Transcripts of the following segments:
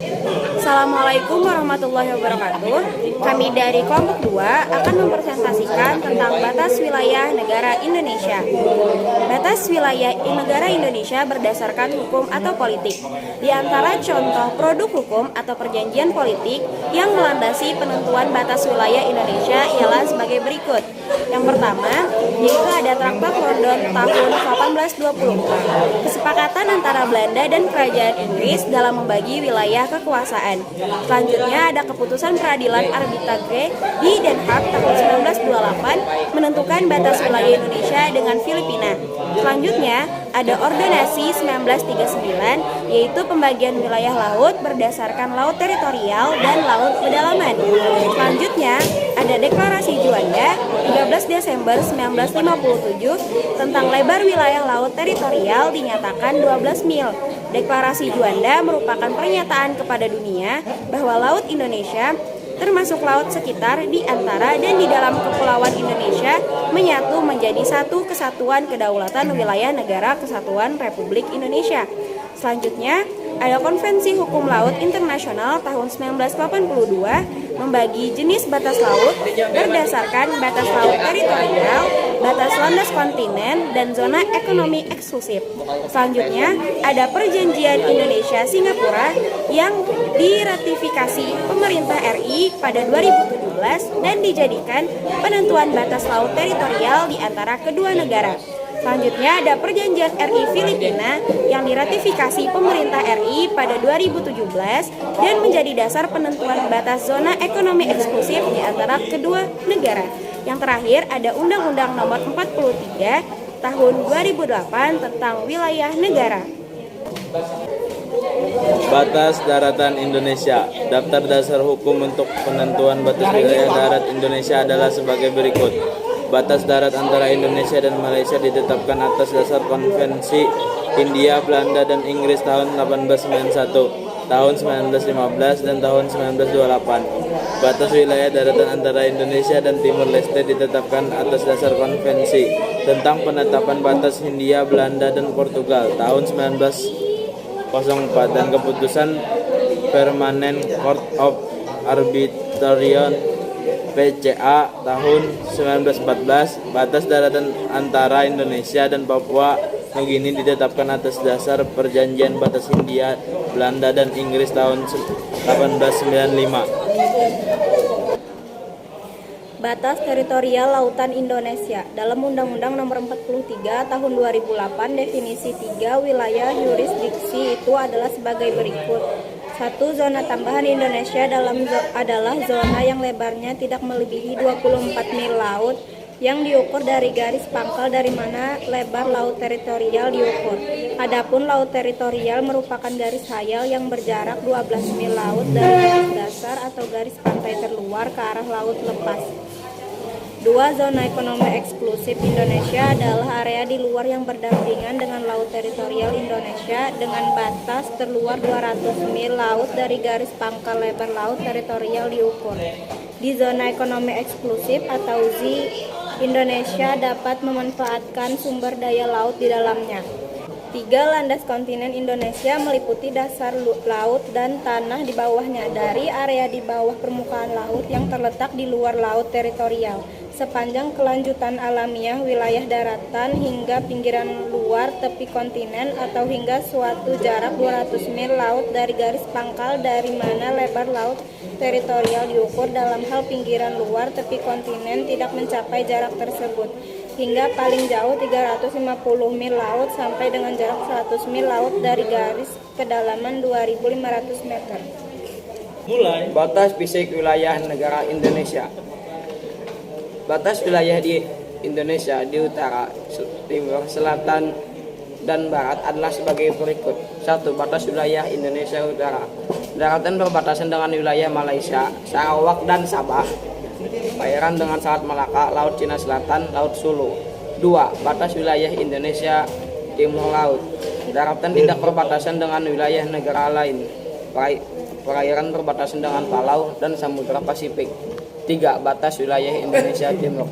Assalamualaikum warahmatullahi wabarakatuh. Kami dari kelompok 2 akan mempresentasikan tentang batas wilayah negara Indonesia. Batas wilayah negara Indonesia berdasarkan hukum atau politik. Di antara contoh produk hukum atau perjanjian politik yang melandasi penentuan batas wilayah Indonesia ialah sebagai berikut. Yang pertama, yaitu ada Traktat London tahun 1824, kesepakatan antara Belanda dan Kerajaan Inggris dalam membagi wilayah kekuasaan. Selanjutnya ada keputusan peradilan arbitrage di Den Haag tahun 1928 menentukan batas wilayah Indonesia dengan Filipina. Selanjutnya ada Ordonansi 1939, yaitu pembagian wilayah laut berdasarkan laut teritorial dan laut pedalaman. Selanjutnya ada Deklarasi Juanda 13 Desember 1957 tentang lebar wilayah laut teritorial dinyatakan 12 mil. Deklarasi Juanda merupakan pernyataan kepada dunia bahwa laut Indonesia termasuk laut sekitar di antara dan di dalam kepulauan Indonesia menyatu menjadi satu kesatuan kedaulatan wilayah negara kesatuan Republik Indonesia. Selanjutnya ada Konvensi Hukum Laut Internasional tahun 1982 membagi jenis batas laut berdasarkan batas laut teritorial, batas landas kontinen, dan zona ekonomi eksklusif. Selanjutnya ada Perjanjian Indonesia-Singapura yang diratifikasi pemerintah RI pada 2017 dan dijadikan penentuan batas laut teritorial di antara kedua negara. Selanjutnya ada Perjanjian RI Filipina yang diratifikasi pemerintah RI pada 2017 dan menjadi dasar penentuan batas zona ekonomi eksklusif di antara kedua negara. Yang terakhir ada Undang-Undang Nomor 43 Tahun 2008 tentang wilayah negara. Batas daratan Indonesia. Daftar dasar hukum untuk penentuan batas wilayah darat Indonesia adalah sebagai berikut. Batas darat antara Indonesia dan Malaysia ditetapkan atas dasar Konvensi Hindia, Belanda, dan Inggris tahun 1891, tahun 1915, dan tahun 1928. Batas wilayah daratan antara Indonesia dan Timur Leste ditetapkan atas dasar Konvensi tentang penetapan batas Hindia, Belanda, dan Portugal tahun 1904 dan keputusan Permanent Court of Arbitration PCA tahun 1914. Batas daratan antara Indonesia dan Papua Nugini ditetapkan atas dasar Perjanjian Batas Hindia, Belanda, dan Inggris tahun 1895. Batas teritorial lautan Indonesia. Dalam Undang-Undang Nomor 43 Tahun 2008 definisi 3 wilayah yurisdiksi itu adalah sebagai berikut. 1. Zona tambahan Indonesia adalah zona yang lebarnya tidak melebihi 24 mil laut yang diukur dari garis pangkal dari mana lebar laut teritorial diukur. Adapun laut teritorial merupakan garis hayal yang berjarak 12 mil laut dari garis dasar atau garis pantai terluar ke arah laut lepas. 2. Zona ekonomi eksklusif Indonesia adalah area di luar yang berdampingan dengan laut teritorial Indonesia dengan batas terluar 200 mil laut dari garis pangkal lebar laut teritorial diukur. Di zona ekonomi eksklusif atau ZEE, Indonesia dapat memanfaatkan sumber daya laut di dalamnya. 3. Landas kontinen Indonesia meliputi dasar laut dan tanah di bawahnya dari area di bawah permukaan laut yang terletak di luar laut teritorial sepanjang kelanjutan alamiah wilayah daratan hingga pinggiran luar tepi kontinen atau hingga suatu jarak 200 mil laut dari garis pangkal dari mana lebar laut teritorial diukur dalam hal pinggiran luar tepi kontinen tidak mencapai jarak tersebut hingga paling jauh 350 mil laut sampai dengan jarak 100 mil laut dari garis kedalaman 2.500 meter. Batas fisik wilayah negara Indonesia. Batas wilayah di Indonesia di utara, timur, selatan, dan barat adalah sebagai berikut. 1. Batas wilayah Indonesia utara. Daratan berbatasan dengan wilayah Malaysia, Sarawak, dan Sabah. Perairan dengan Selat Malaka, Laut Cina Selatan, Laut Sulu. 2. Batas wilayah Indonesia timur laut. Daratan tidak berbatasan dengan wilayah negara lain. Perairan berbatasan dengan Palau dan Samudra Pasifik. 3. Batas wilayah Indonesia timur.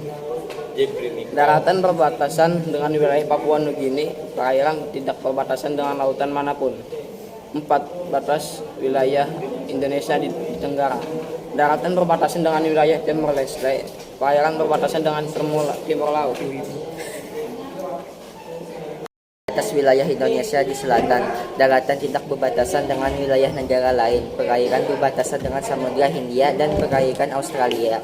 Daratan berbatasan dengan wilayah Papua Nugini. Perairan tidak berbatasan dengan lautan manapun. 4. Batas wilayah Indonesia di Tenggara. Daratan berbatasan dengan wilayah Timor Leste. Perairan berbatasan dengan Timur Laut. Batas wilayah Indonesia di selatan. Daratan tidak berbatasan dengan wilayah negara lain. Perairan berbatasan dengan Samudra Hindia dan perairan Australia.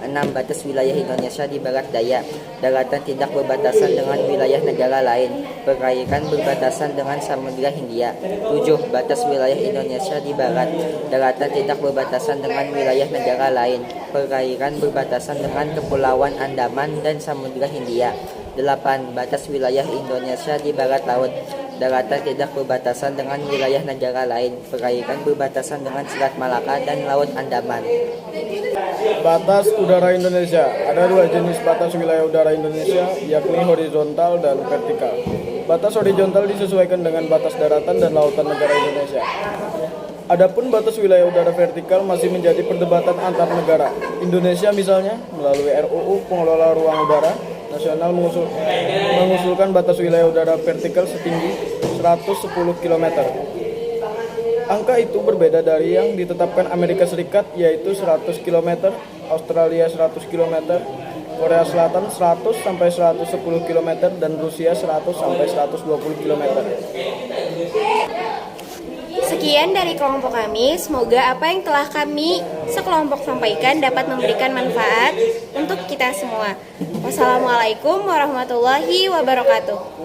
6. Batas wilayah Indonesia di barat daya. Daratan tidak berbatasan dengan wilayah negara lain. Perairan berbatasan dengan Samudra Hindia. 7. Batas wilayah Indonesia di barat. Daratan tidak berbatasan dengan wilayah negara lain. Perairan berbatasan dengan Kepulauan Andaman dan Samudra Hindia. 8. Batas wilayah Indonesia di barat laut. Daratan tidak berbatasan dengan wilayah negara lain. Perairan berbatasan dengan Selat Malaka dan Laut Andaman. Batas udara Indonesia. Ada dua jenis batas wilayah udara Indonesia, yakni horizontal dan vertikal. Batas horizontal disesuaikan dengan batas daratan dan lautan negara Indonesia. Adapun batas wilayah udara vertikal masih menjadi perdebatan antar negara. Indonesia misalnya melalui RUU Pengelola Ruang Udara Nasional mengusulkan batas wilayah udara vertikal setinggi 110 km. Angka itu berbeda dari yang ditetapkan Amerika Serikat, yaitu 100 km, Australia 100 km, Korea Selatan 100 sampai 110 km, dan Rusia 100 sampai 120 km. Sekian dari kelompok kami, semoga apa yang telah kami sekelompok sampaikan dapat memberikan manfaat untuk kita semua. Wassalamualaikum warahmatullahi wabarakatuh.